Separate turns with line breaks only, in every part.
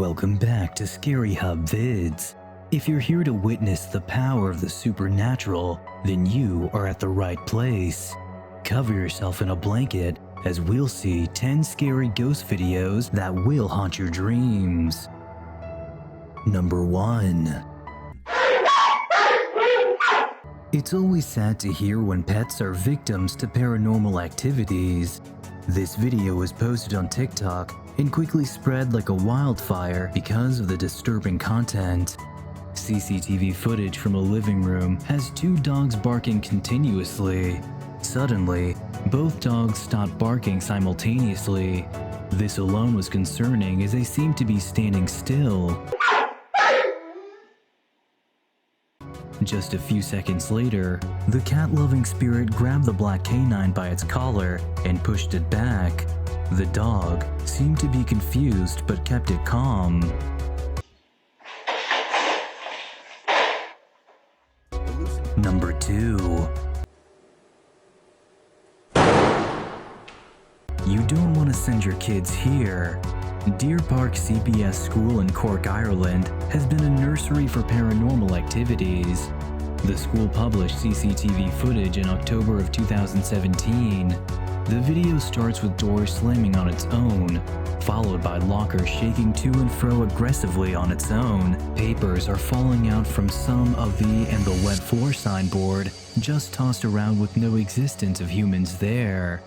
Welcome back to Scary Hub Vids. If you're here to witness the power of the supernatural, then you are at the right place. Cover yourself in a blanket as we'll see 10 scary ghost videos that will haunt your dreams. Number 1. It's always sad to hear when pets are victims to paranormal activities. This video was posted on TikTok and quickly spread like a wildfire because of the disturbing content. CCTV footage from a living room has two dogs barking continuously. Suddenly, both dogs stopped barking simultaneously. This alone was concerning as they seemed to be standing still. Just a few seconds later, the cat-loving spirit grabbed the black canine by its collar and pushed it back. The dog seemed to be confused but kept it calm. Number 2. You don't want to send your kids here. Deer Park CPS School in Cork, Ireland has been a nursery for paranormal activities. The school published CCTV footage in October of 2017. The video starts with doors slamming on its own, followed by lockers shaking to and fro aggressively on its own. Papers are falling out from some of the "and the wet floor" signboard, just tossed around with no existence of humans there.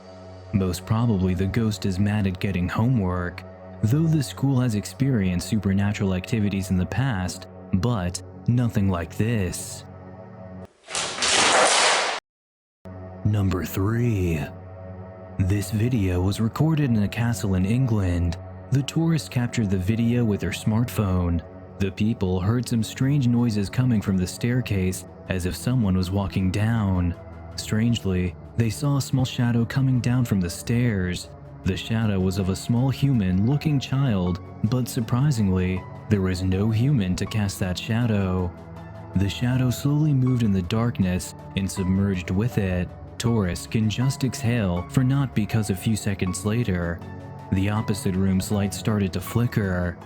Most probably the ghost is mad at getting homework, though the school has experienced supernatural activities in the past, but nothing like this. Number 3. This video was recorded in a castle in England. The tourists captured the video with their smartphone. The people heard some strange noises coming from the staircase as if someone was walking down. Strangely, they saw a small shadow coming down from the stairs. The shadow was of a small human-looking child, but surprisingly, there was no human to cast that shadow. The shadow slowly moved in the darkness and submerged with it. Tourists can just exhale, for not because a few seconds later, the opposite room's light started to flicker.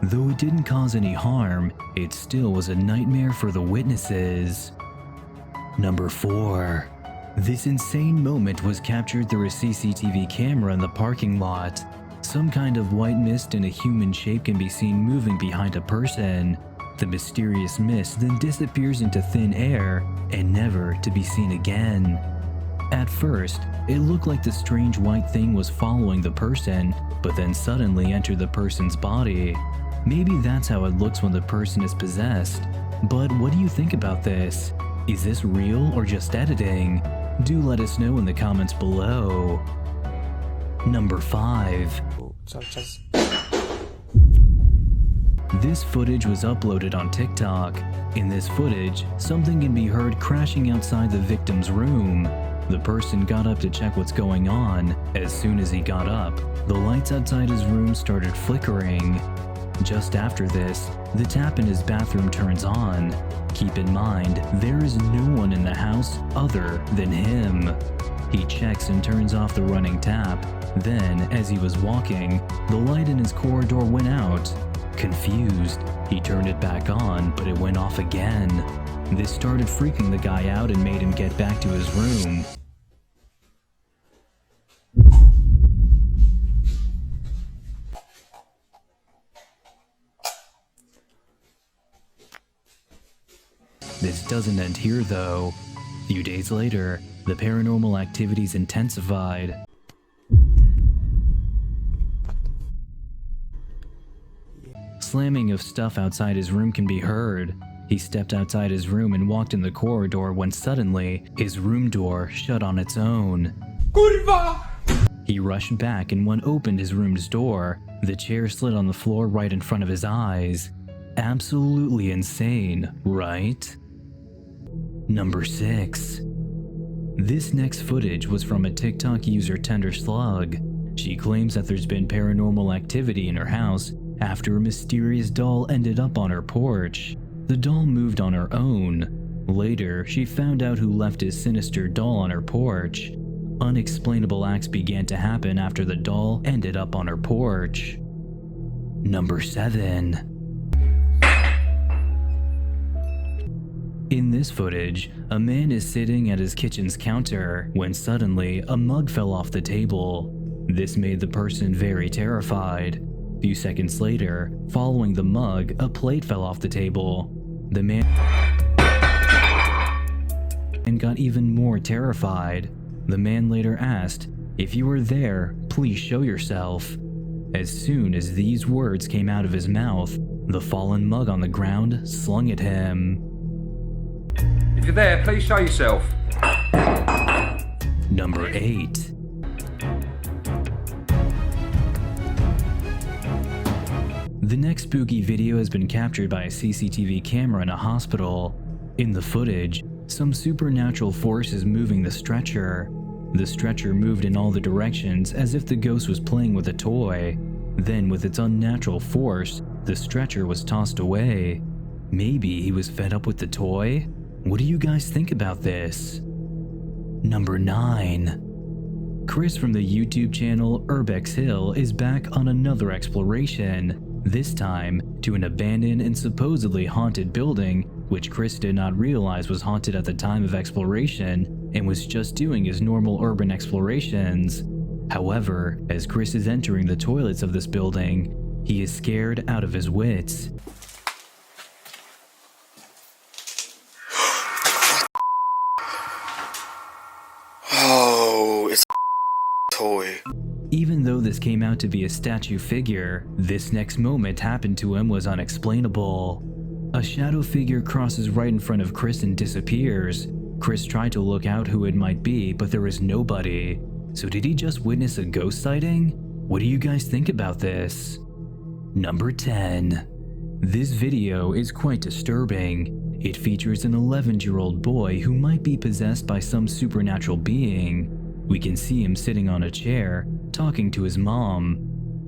Though it didn't cause any harm, it still was a nightmare for the witnesses. Number 4. This insane moment was captured through a CCTV camera in the parking lot. Some kind of white mist in a human shape can be seen moving behind a person. The mysterious mist then disappears into thin air and never to be seen again. At first, it looked like the strange white thing was following the person, but then suddenly entered the person's body. Maybe that's how it looks when the person is possessed. But what do you think about this? Is this real or just editing? Do let us know in the comments below. Number 5. This footage was uploaded on TikTok. In this footage, something can be heard crashing outside the victim's room. The person got up to check what's going on. As soon as he got up, the lights outside his room started flickering. Just after this, the tap in his bathroom turns on. Keep in mind, there is no one in the house other than him. He checks and turns off the running tap. Then, as he was walking, the light in his corridor went out. Confused, he turned it back on, but it went off again. This started freaking the guy out and made him get back to his room. This doesn't end here though. A few days later, the paranormal activities intensified. Slamming of stuff outside his room can be heard. He stepped outside his room and walked in the corridor when suddenly, his room door shut on its own. Kurva! He rushed back and when opened his room's door, the chair slid on the floor right in front of his eyes. Absolutely insane, right? Number 6. This next footage was from a TikTok user Tender Slug. She claims that there's been paranormal activity in her house after a mysterious doll ended up on her porch. The doll moved on her own. Later, she found out who left his sinister doll on her porch. Unexplainable acts began to happen after the doll ended up on her porch. Number 7. In this footage, a man is sitting at his kitchen's counter when suddenly a mug fell off the table. This made the person very terrified. A few seconds later, following the mug, a plate fell off the table. The man got even more terrified. The man later asked, "If you were there, please show yourself." As soon as these words came out of his mouth, the fallen mug on the ground slung at him.
If you're there, please show yourself.
Number 8. The next spooky video has been captured by a CCTV camera in a hospital. In the footage, some supernatural force is moving the stretcher. The stretcher moved in all the directions as if the ghost was playing with a toy. Then, with its unnatural force, the stretcher was tossed away. Maybe he was fed up with the toy? What do you guys think about this? Number 9. Chris from the YouTube channel Urbex Hill is back on another exploration, this time to an abandoned and supposedly haunted building, which Chris did not realize was haunted at the time of exploration and was just doing his normal urban explorations. However, as Chris is entering the toilets of this building, he is scared out of his wits.
Oh, it's a toy.
Even though this came out to be a statue figure, this next moment happened to him was unexplainable. A shadow figure crosses right in front of Chris and disappears. Chris tried to look out who it might be, but there was nobody. So did he just witness a ghost sighting? What do you guys think about this? Number 10. This video is quite disturbing. It features an 11-year-old boy who might be possessed by some supernatural being. We can see him sitting on a chair, talking to his mom.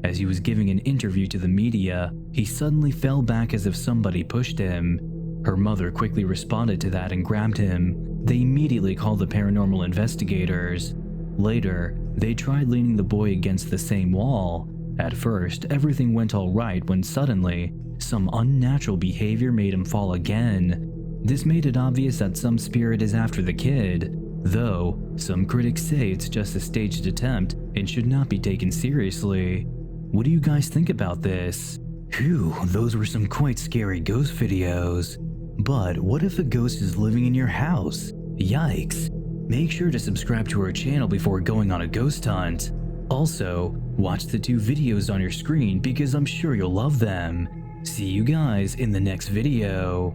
As he was giving an interview to the media, he suddenly fell back as if somebody pushed him. Her mother quickly responded to that and grabbed him. They immediately called the paranormal investigators. Later, they tried leaning the boy against the same wall. At first, everything went all right when suddenly, some unnatural behavior made him fall again. This made it obvious that some spirit is after the kid, though some critics say it's just a staged attempt and should not be taken seriously. What do you guys think about this? Phew, those were some quite scary ghost videos. But what if a ghost is living in your house? Yikes. Make sure to subscribe to our channel before going on a ghost hunt. Also, watch the 2 videos on your screen because I'm sure you'll love them. See you guys in the next video.